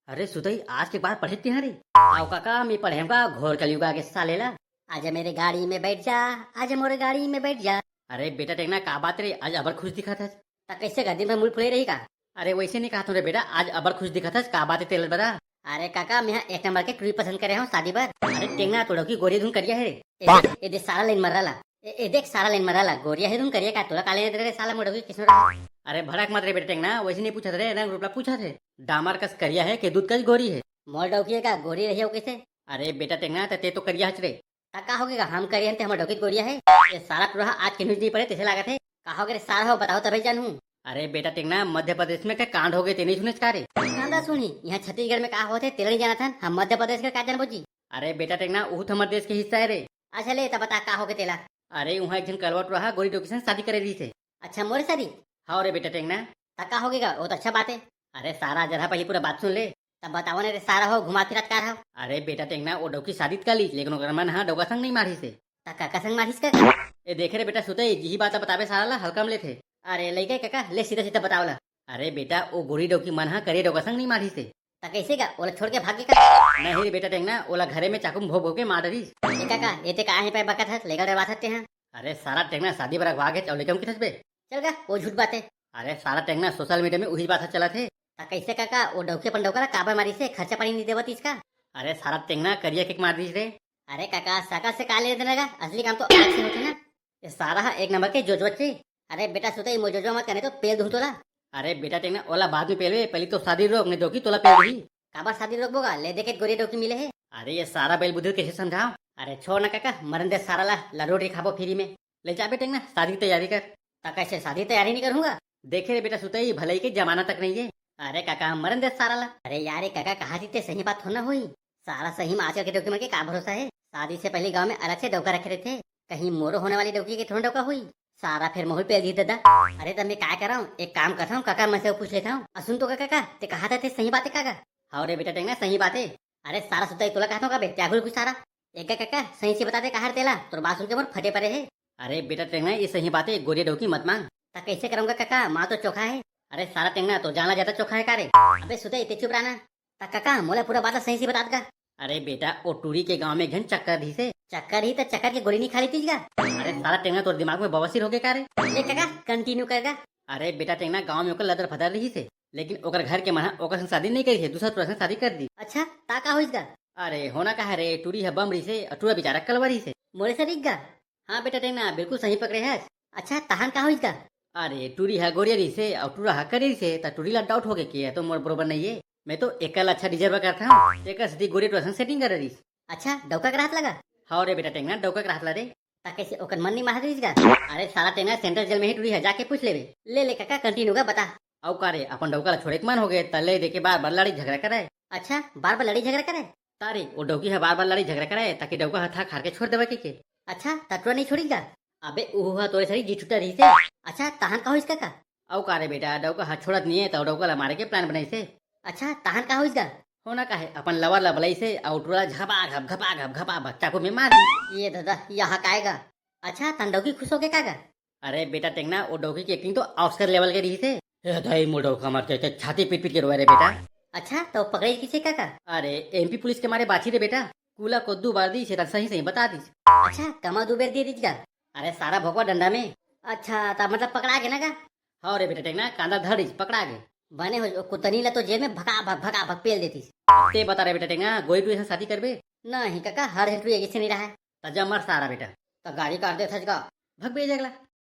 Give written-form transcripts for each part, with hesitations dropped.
अरे सुदई आज के बाद पढ़े तिहारी आओ काका मैं पढ़ेगा घोर कलयुगा के सालेला। आजा मेरे गाड़ी में बैठ जा, आजा मोरे गाड़ी में बैठ जा। अरे बेटा टेकना का बात रे आज अबर खुश दिखा था। ता कैसे का दिन भर मूड फुले रही का? अरे वैसे नहीं कहा रे बेटा आज अबर खुश दिखा था का बात है तेल बता। अरे काका मैं एक नंबर के टूरी पसंद करे हूँ शादी पर। अरे टेंगना तोड़ो की गोरी धुन करिया है रे। ए देख सारा लाइन मरला, ए देख सारा लाइन मरला गोरिया है तुम करिए का तोला काले रे साला मोड़ोगी किसने रहा? अरे भड़क मत रे बेटा टेंगना वैसे नहीं पूछा रे रंग रूपला पूछा थे। डामर कस करिया है कि दूध कस गोरी है। मोर डौकी का गोरी रही हो कैसे? अरे बेटा टेंगना ते तो करिया हच रे। का होगेगा हम करिए हम हमर डौकी गोरिया है। ये सारा टूरा आज के न्यूज नहीं पड़े तैसे लागत है। का होगे सारा हो बताओ तभी जानूं। अरे बेटा टेंगना मध्य प्रदेश में क्या कांड हो गए तेने सुने का रे? कांदा सुनी यहाँ छत्तीसगढ़ में का होते तेल नहीं जाना था हम मध्य प्रदेश का जान बोझी। अरे बेटा टेंगना वो हमारे देश के हिस्सा है रे। अच्छा ले तब बता का होगे तेला। अरे वहाँ एक जन कलवट रहा गोरी डोकी से शादी करे रही थे। अच्छा मोरे शादी हाँ रे बेटा टेंगना। का होगेगा वो तो अच्छा बात है। अरे सारा जरा पहले पूरा बात सुन ले तब बताओ ना रे सारा हो घुमा फिरा का रहा। अरे बेटा टेंगना वो डोकी शादी कर ली लेकिन ओकर मन हाँ डोका संग नहीं मारी से। काका संग मारिस का? ए देखे रे बेटा सुते यही बात बतावे सारा ला हल्का में ले थे। अरे लइका काका ले सीधा सीधा बताओ ला। अरे बेटा वो गोरी डोकी मन हाँ करे डोका संग नहीं मारी से। कैसे का ओला छोड़ के भागे का? नहीं रे बेटा टेंगना ओला घरे में चाकू भो भो के मार डरी। काका ये ते कहां पे बकत है लेकर डरवा सकते हैं। अरे सारा टेंगना शादी पर रखवा के चौले कम किस बे। चल का वो झूठ बात है। अरे सारा टेंगना सोशल मीडिया में वही बात चला थे। कैसे काका वो डौके पन डौका काबर मारी से खर्चा पानी नहीं देवत इसका? अरे सारा टेंगना करिया किक मार दी रे। अरे काका साका से काले देने लगा असली काम तो अलग से होते ना। ये सारा एक नंबर के जोजो बच्चे। अरे बेटा सुते मोजो मत करे तो पेल धुल तोला। अरे बेटा टेंगना ओला बाद में पहले पहले तो शादी रोक नहीं डोकी तोला पेल रही। काबर शादी रोक बोगा ले देखे गोरी डौकी मिले है। अरे ये सारा बैल बुद्धि कैसे समझाओ। अरे छोड़ ना काका मरन दे सारा ला रोटी खाबो फ्री में। ले जा बेटे ना शादी की तैयारी कर। कैसे शादी तैयारी नहीं करूंगा? देखे रे बेटा सुते भलाई के जमाना तक नहीं है। अरे काका हम मरन दे सारा ला। अरे यार काका कहा जीते सही बात होना हुई। सारा सही में आजकल के डॉक्यूमेंट के का भरोसा है। शादी से पहले गांव में अलग से डौका रखे रहे थे। कहीं मोरो होने वाली डौकी के थोड़ा डौका हुई। सारा फिर मोहल पे दी दादा। अरे तब मैं क्या कर रहा हूँ एक काम करता हूँ काका मैं से पूछ लेता हूँ। सुन तो काका ते कहा था सही बात है काका? हाँ रे बेटा टेंगना सही बात है। अरे सारा सुता तोला कहता हूँ क्या कुछ सारा एक काका सही से बता दे कहा तेला तो बात सुन के मोर फटे पड़े है। अरे बेटा टेंगना ये सही बात है गोरी डौकी मत मांग। कैसे करूंगा काका माँ तो चोखा है। अरे सारा टेंगना तो जाना जाता चोखा है का रे। अबे सुते इतने चुप रहना। काका मोला पूरा बात सही से बता देगा। अरे बेटा वो टूरी के गांव में घन चक्कर दी से। चक्कर ही तो चक्कर की गोली नहीं खा ली थी क्या? अरे सारा टेंगना तो दिमाग में बवासीर हो गया का रे। काका कंटिन्यू करेगा। अरे बेटा टेंगना गांव में ओकर लदर फदर रही से लेकिन ओकर घर के मना ओकर संग शादी नहीं करी है दूसरा टूरा संग शादी कर दी। अच्छा ताका हो इसका? अरे होना का है रे टूरी है बमरी से टूरा बेचारा कलवरी से। मोरे से रिग हाँ बेटा टेंगना बिल्कुल सही पकड़े है। अच्छा तहन का हो इसका? अरे टूरी है गोरियरी से और टूरा है करेरी से तो टूरी ला डाउट हो गया कि तो मोर बरोबर नहीं है। मैं तो एकल अच्छा डिजर्व करता हूँ एक सीधी गोरी टूरा संग सेटिंग कर रही। अच्छा डौका का रात लगा? हाँ रे बेटा टेंगना डौका का रात ला रे। कैसे ओकर मन नहीं मार रही इसका? अरे सारा टेंगना सेंट्रल जेल में ही टूरी है जाके पूछ ले काका कंटिन्यू का बता। औ का रे अपन डौका ला छोड़े के मन हो गए तले देखे बार बार लड़ी झगड़ा करे। अच्छा बार बार लड़ी झगड़ा करे? तारे वो डौकी है बार बार लड़ी झगड़ा करे ताकि डौका हथा खार के छोड़ देवे के। अच्छा तटुआ नहीं छोड़ेगा? अबे वो तोरे सरी जी छुट्टा रही से। अच्छा तहन का हो इसका का? औ का रे बेटा डौका हाथ छोड़त नहीं है तो डौका ला मारे के प्लान बनाई से। अच्छा तहन का हो इसका? होना का है अपन लवर ला बलाई से आउटरा झपा घपा बच्चा को में मार दी। ये दादा यहाँ काएगा। अच्छा तंडौकी खुश हो गए कागा? अरे बेटा टेंगना वो डौकी की एक्टिंग तो ऑस्कर लेवल के रही थे। दाई मो डौका मारते छाती पीट पीट के रोए रे बेटा। अच्छा तो पकड़े किसे काका? अरे एमपी पुलिस के मारे बाची रे बेटा कूला को दो बार दी से सही बता दी। अच्छा कमा दो बेर दे दीजिएगा? अरे सारा भोगवा डंडा में। अच्छा तब मतलब पकड़ा के ना का? हाँ रे बेटा टेंगना कांदा धड़ी पकड़ा गए बने हो कुतनी ला तो जेल में भगा भग पेल देती। ते बता रहे बेटा टेंगना गोई टू ऐसा शादी करबे? नहीं काका हर हेटू एक से नहीं रहा है। तजा मर सारा बेटा तो गाड़ी काट दे थजगा भग बे जगला।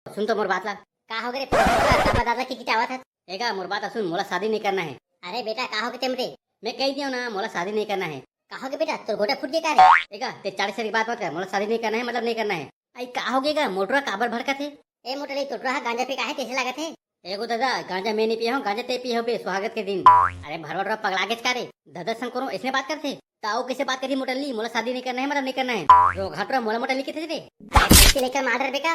सुन तो मोर बात ला का हो गए पापा दादा की कितावा था एगा मोर बात सुन मोला शादी नहीं करना है। अरे बेटा का हो गए तेमरे मैं कह दियो ना मोला शादी नहीं करना है। कहा के बेटा तो गोटा फूट गया का रे एगा ते 40 की बात मत कर मोला शादी नहीं करना है मतलब नहीं करना है। आई का हो गएगा मोटरा काबर भड़का थे। ए मोटरे तो गांजा पे काहे कैसे लागत है? एगो दादा गांजा मैं नहीं पिया हूँ गांजा ते पिया हो बे सुहागत के दिन। अरे भरवट पगला के का रे दादा संग करो ऐसे बात करते ताऊ कैसे बात करी मोटली मोला शादी नहीं करना है मतलब नहीं करना है। रोघा मोला मोटली के थे रे लेकर मार बेका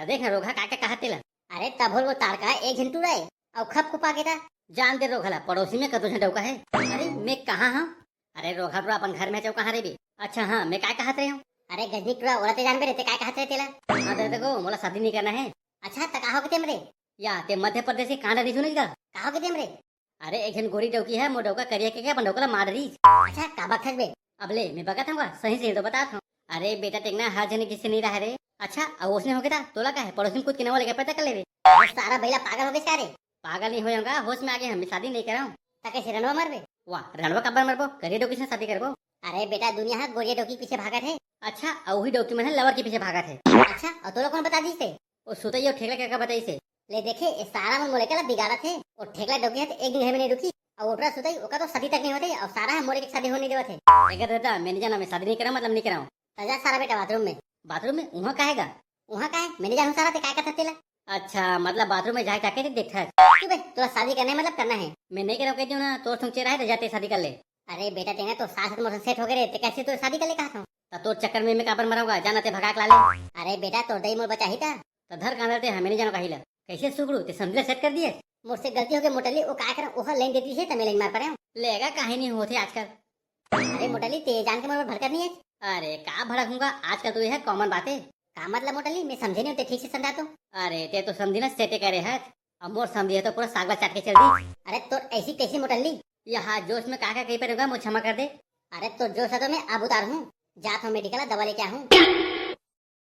देख ना रोघा काका कहा तेला। अरे तभोल वो तार का एक झंटू रहे और खप खुपा के था जान दे रोघला पड़ोसी में कदो डौका है। अरे मैं कहाँ हूँ? अरे रोघा टूरा अपन घर में चौ कहाँ रे भी? अच्छा हाँ मैं क्या कहते हूँ? अरे गजनी टूरा औरत जान बे रहते क्या कहते तेला? हाँ देखो मोला शादी नहीं करना है। अच्छा तका हो के तेमरे या ते मध्य प्रदेश के कांडा नहीं सुनेगा का हो के तेमरे? अरे एक जन गोरी डौकी है, मोर डौका करिया के क्या बंडौकला मार रही। अच्छा का बखत बे। अबले मैं बका था सही से तो बता था। अरे बेटा देखना हर जने किसी नहीं रहा रे। अच्छा अब उसने हो गया था तोला का है पड़ोसी में कुछ किना लेके पता कर ले रे। वो सारा बैला पागल हो गए सारे। पागल नहीं होगा, होश में आ गए, हम शादी नहीं कर रहा हूँ। ताके से रणवा मरबे। वाह रणवा कब्बर मरबो, करिया डौकी से शादी करबो। अरे बेटा दुनिया है गोरिया डोकी पीछे भागा थे। अच्छा और वही डौकी में लवर के पीछे भागा थे। अच्छा और तो लोग कौन बता दी थे। वो सुतई और ठेकला क्या बताई से। ले देखे इस सारा मन मोले के बिगाड़ा थे और ठेकला डोकी है तो एक दिन घर में नहीं रुकी और ओटरा सुतई ओका तो शादी तक नहीं होते और सारा है मोरे के शादी होने देवा थे। एक दादा मैंने जाना मैं शादी नहीं करा मतलब नहीं कराऊँ। तजा सारा बेटा बाथरूम में। बाथरूम में वहाँ कहेगा। वहाँ का है मैंने जानू सारा ते काय का थतेला। अच्छा मतलब बाथरूम में जाके देखता है। क्यों बे तोरा शादी करना है मतलब करना है। मैं नहीं करा कहती हूँ ना, तो सुनचे रहे तो जाते शादी कर ले। अरे बेटा तेने तो सास मोर सेट हो गए रे ते कैसे तो शादी कर ले कहा था। तो तोर चक्कर में मैं काबर मराऊंगा, जाना ते भगा के ला ले। अरे बेटा तोर दई मोर बचा ही था। तो धर कांदर ते हमें नहीं जानो कहिला। कैसे सुगड़ू ते समझले सेट कर दिए। मुझसे गलती हो गई मोटली वो काय कर ओह लाइन देती है तमे लाइन मार पड़े। लेगा काहे नहीं होते आजकल। अरे मोटली ते जान के मोर भड़कत नहीं है। अरे का भड़कूंगा, आजकल तो यह कॉमन बात है। का मतलब मोटली मैं समझे नहीं होते ठीक से समझा तो। अरे ते तो समझी ना सेटे करे है। अब मोर समझी है तो पूरा सागला चाट के चल दी। अरे तो ऐसी कैसी मोटली। यहाँ जोश में काका कहीं पर होगा, मुझे क्षमा कर दे। अरे तो जो सा तो मैं अब उतार हूँ जात हूँ मेडिकल दवा लेके आ हूँ।